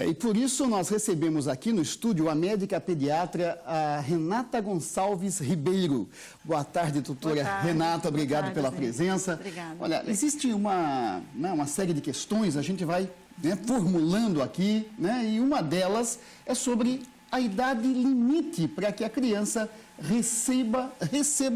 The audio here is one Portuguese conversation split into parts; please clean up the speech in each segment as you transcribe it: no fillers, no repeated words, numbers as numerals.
E por isso nós recebemos aqui no estúdio a médica pediatra a Renata Gonçalves Ribeiro. Boa tarde, doutora. Boa tarde. Renata, obrigado pela presença. Obrigada. Olha, existe uma série de questões, a gente vai formulando aqui, e uma delas é sobre a idade limite para que a criança receba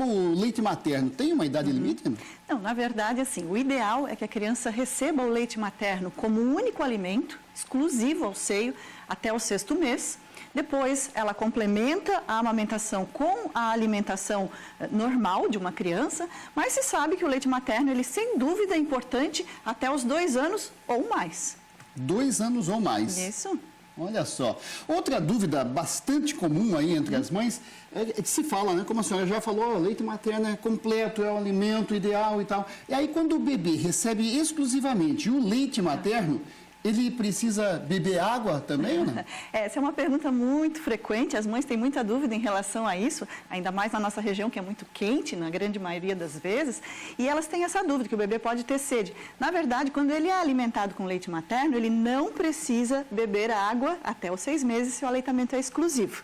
o leite materno. Tem uma idade limite? Não, na verdade, assim, o ideal é que a criança receba o leite materno como um único alimento, exclusivo ao seio, até o 6º mês. Depois, ela complementa a amamentação com a alimentação normal de uma criança, mas se sabe que o leite materno, ele sem dúvida é importante até os 2 anos ou mais. 2 anos ou mais. Isso. Olha só. Outra dúvida bastante comum aí entre as mães é que se fala, como a senhora já falou, leite materno é completo, é o alimento ideal e tal. E aí quando o bebê recebe exclusivamente o leite materno, ele precisa beber água também ou não? Essa é uma pergunta muito frequente, as mães têm muita dúvida em relação a isso, ainda mais na nossa região que é muito quente, na grande maioria das vezes, e elas têm essa dúvida que o bebê pode ter sede. Na verdade, quando ele é alimentado com leite materno, ele não precisa beber água até os 6 meses se o aleitamento é exclusivo,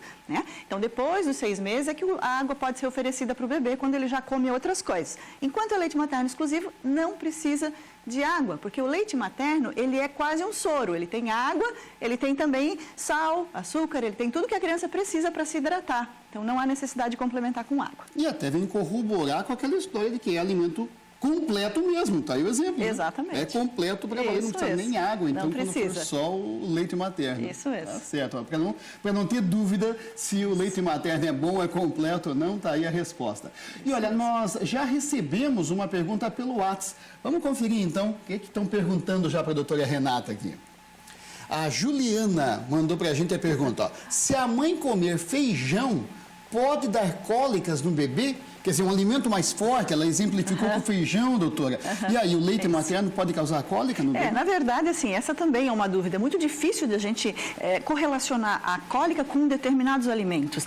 Então, depois dos 6 meses é que a água pode ser oferecida para o bebê quando ele já come outras coisas. Enquanto é leite materno exclusivo, não precisa de água, porque o leite materno, ele é quase um soro, ele tem água, ele tem também sal, açúcar, ele tem tudo que a criança precisa para se hidratar. Então, não há necessidade de complementar com água. E até vem corroborar com aquela história de que é alimento completo mesmo, tá aí o exemplo. Exatamente. É completo para valer, não precisa nem água, então quando for só o leite materno. Isso mesmo. Tá certo, para não ter dúvida se o leite materno é bom, é completo ou não, tá aí a resposta. E olha, nós já recebemos uma pergunta pelo WhatsApp. Vamos conferir então o que estão perguntando já para a doutora Renata aqui. A Juliana mandou para a gente a pergunta, se a mãe comer feijão, pode dar cólicas no bebê? Quer dizer, um alimento mais forte, ela exemplificou com o feijão, doutora. E aí, o leite materno pode causar cólica no bebê? Na verdade, assim, essa também é uma dúvida. É muito difícil de a gente correlacionar a cólica com determinados alimentos,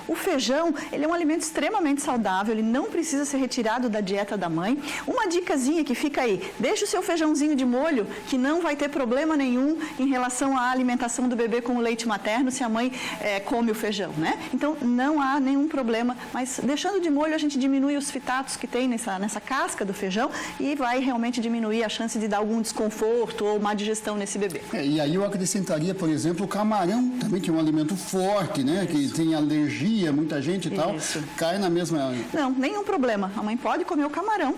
O feijão, ele é um alimento extremamente saudável, ele não precisa ser retirado da dieta da mãe. Uma dicasinha que fica aí, deixa o seu feijãozinho de molho, que não vai ter problema nenhum em relação à alimentação do bebê com o leite materno, se a mãe come o feijão, Então, não há nenhum problema, mas deixando de molho, a gente diminui os fitatos que tem nessa casca do feijão e vai realmente diminuir a chance de dar algum desconforto ou má digestão nesse bebê. E aí eu acrescentaria, por exemplo, o camarão, também que é um alimento forte, que tem alergia, muita gente e tal, cai na mesma... Não, nenhum problema. A mãe pode comer o camarão,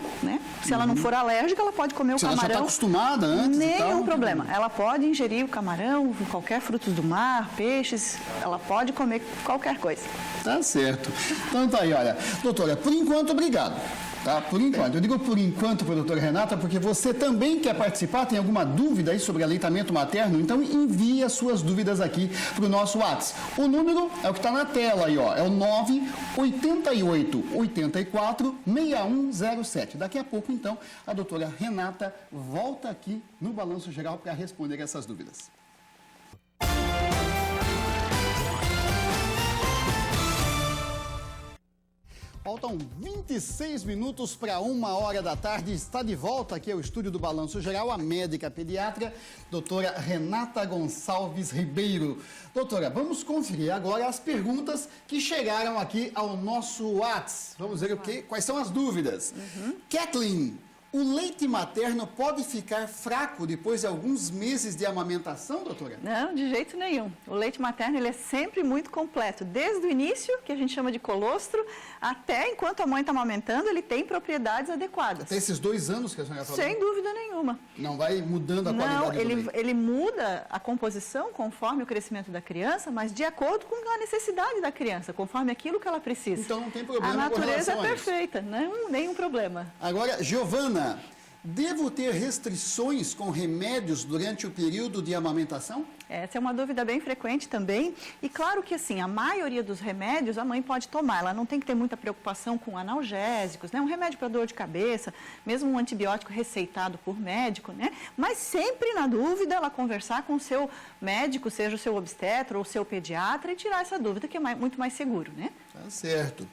Se ela não for alérgica, ela pode comer o camarão. Se ela já está acostumada antes e tal. Nenhum problema. Ela pode ingerir o camarão, qualquer frutos do mar, peixes, ela pode comer qualquer coisa. Tá certo. Então tá aí, olha. Doutora, por enquanto, obrigado. Tá? Por enquanto. Eu digo por enquanto para a doutora Renata, porque você também quer participar, tem alguma dúvida aí sobre aleitamento materno? Então envie as suas dúvidas aqui para o nosso WhatsApp. O número é o que está na tela aí, ó. É o 988 84 6107. Daqui a pouco, então, a doutora Renata volta aqui no Balanço Geral para responder essas dúvidas. Faltam 26 minutos para 1h da tarde. Está de volta aqui ao estúdio do Balanço Geral a médica pediatra, doutora Renata Gonçalves Ribeiro. Doutora, vamos conferir agora as perguntas que chegaram aqui ao nosso WhatsApp. Vamos ver quais são as dúvidas. Kathleen, o leite materno pode ficar fraco depois de alguns meses de amamentação, doutora? Não, de jeito nenhum. O leite materno ele é sempre muito completo. Desde o início, que a gente chama de colostro, até enquanto a mãe está amamentando, ele tem propriedades adequadas. Até esses 2 anos que a senhora falou? Sem dúvida nenhuma. Não vai mudando a qualidade do leite? Ele muda a composição conforme o crescimento da criança, mas de acordo com a necessidade da criança, conforme aquilo que ela precisa. Então não tem problema. A natureza é perfeita, nenhum problema. Agora, Giovana, devo ter restrições com remédios durante o período de amamentação? Essa é uma dúvida bem frequente também. E claro que assim, a maioria dos remédios a mãe pode tomar. Ela não tem que ter muita preocupação com analgésicos, Um remédio para dor de cabeça, mesmo um antibiótico receitado por médico, Mas sempre na dúvida, ela conversar com o seu médico, seja o seu obstetra ou o seu pediatra, e tirar essa dúvida, que é muito mais seguro, Tá certo.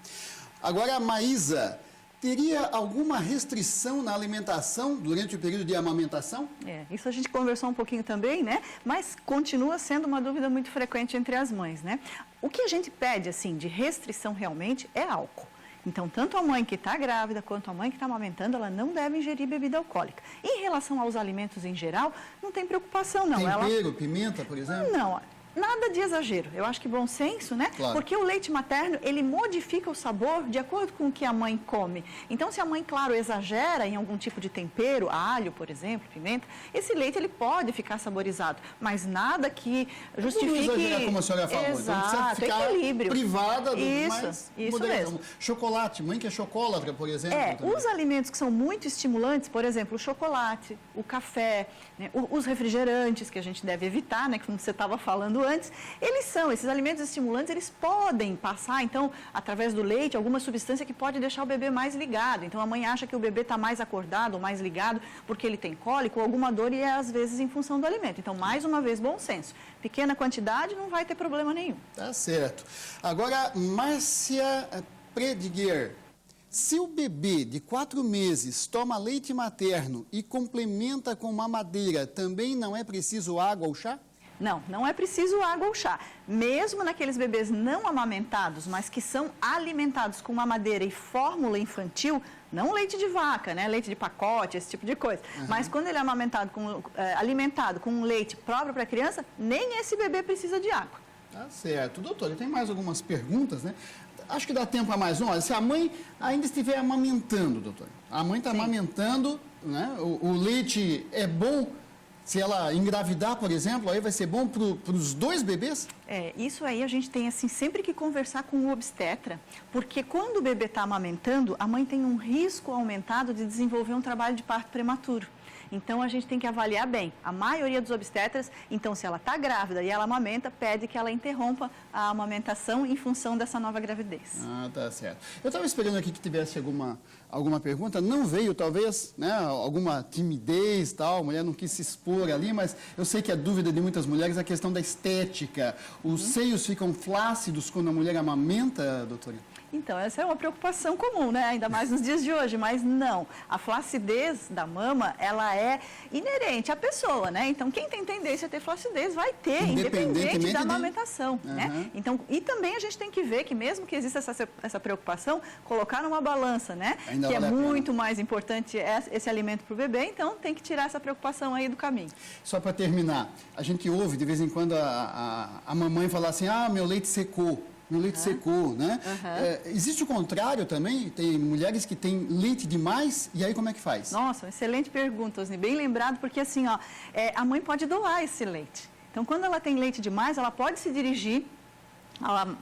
Agora a Maísa, Teria alguma restrição na alimentação durante o período de amamentação? Isso a gente conversou um pouquinho também, né? Mas continua sendo uma dúvida muito frequente entre as mães, né? O que a gente pede, assim, de restrição realmente é álcool. Então, tanto a mãe que está grávida quanto a mãe que está amamentando, ela não deve ingerir bebida alcoólica. Em relação aos alimentos em geral, não tem preocupação, não. Tempero, pimenta, por exemplo? Não, nada de exagero. Eu acho que bom senso, né? Claro. Porque o leite materno, ele modifica o sabor de acordo com o que a mãe come. Então, se a mãe, claro, exagera em algum tipo de tempero, alho, por exemplo, pimenta, esse leite ele pode ficar saborizado, mas nada que justifique... Não exagerar como a senhora falou. Exato, então, precisa ficar equilíbrio. privada do Isso mesmo. Chocolate, mãe que é chocolatra, por exemplo. Os alimentos que são muito estimulantes, por exemplo, o chocolate, o café, né, os refrigerantes, que a gente deve evitar, né, como você estava falando antes, esses alimentos estimulantes, eles podem passar, então, através do leite, alguma substância que pode deixar o bebê mais ligado. Então, a mãe acha que o bebê está mais acordado ou mais ligado porque ele tem cólico ou alguma dor e é, às vezes, em função do alimento. Então, mais uma vez, bom senso. Pequena quantidade não vai ter problema nenhum. Tá certo. Agora, Márcia Prediguer, se o bebê de 4 meses toma leite materno e complementa com mamadeira, também não é preciso água ou chá? Não, não é preciso água ou chá. Mesmo naqueles bebês não amamentados, mas que são alimentados com mamadeira e fórmula infantil, não leite de vaca, né? Leite de pacote, esse tipo de coisa. Mas quando ele é alimentado com leite próprio para a criança, nem esse bebê precisa de água. Tá certo. Doutora, tem mais algumas perguntas, né? Acho que dá tempo a mais uma. Se a mãe ainda estiver amamentando, doutora, a mãe está amamentando, né? O leite é bom. Se ela engravidar, por exemplo, aí vai ser bom para os 2 bebês? Isso aí a gente tem, assim, sempre que conversar com o obstetra, porque quando o bebê está amamentando, a mãe tem um risco aumentado de desenvolver um trabalho de parto prematuro. Então, a gente tem que avaliar bem. A maioria dos obstetras, então, se ela está grávida e ela amamenta, pede que ela interrompa a amamentação em função dessa nova gravidez. Ah, tá certo. Eu estava esperando aqui que tivesse alguma pergunta. Não veio, talvez, né, alguma timidez, tal. A mulher não quis se expor ali, mas eu sei que a dúvida de muitas mulheres é a questão da estética. Os seios ficam flácidos quando a mulher amamenta, doutora? Então, essa é uma preocupação comum, né? Ainda mais nos dias de hoje, mas não. A flacidez da mama, ela é inerente à pessoa, né? Então, quem tem tendência a ter flacidez vai ter, independente da amamentação, né? Então, e também a gente tem que ver que mesmo que exista essa preocupação, colocar numa balança, né? Ainda que vale é a pena. muito mais importante esse alimento para o bebê, então tem que tirar essa preocupação aí do caminho. Só para terminar, a gente ouve de vez em quando a mamãe falar assim, meu leite secou. Meu leite secou, né? Existe o contrário também? Tem mulheres que têm leite demais, e aí como é que faz? Nossa, excelente pergunta, Osni. Bem lembrado, porque assim, a mãe pode doar esse leite. Então, quando ela tem leite demais, ela pode se dirigir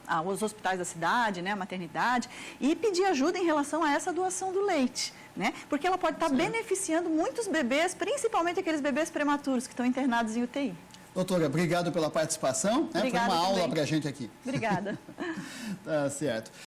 aos hospitais da cidade, né, a maternidade, e pedir ajuda em relação a essa doação do leite, né? Porque ela pode estar beneficiando muitos bebês, principalmente aqueles bebês prematuros que estão internados em UTI. Doutora, obrigado pela participação. Foi uma aula para a gente aqui. Obrigada. Tá certo.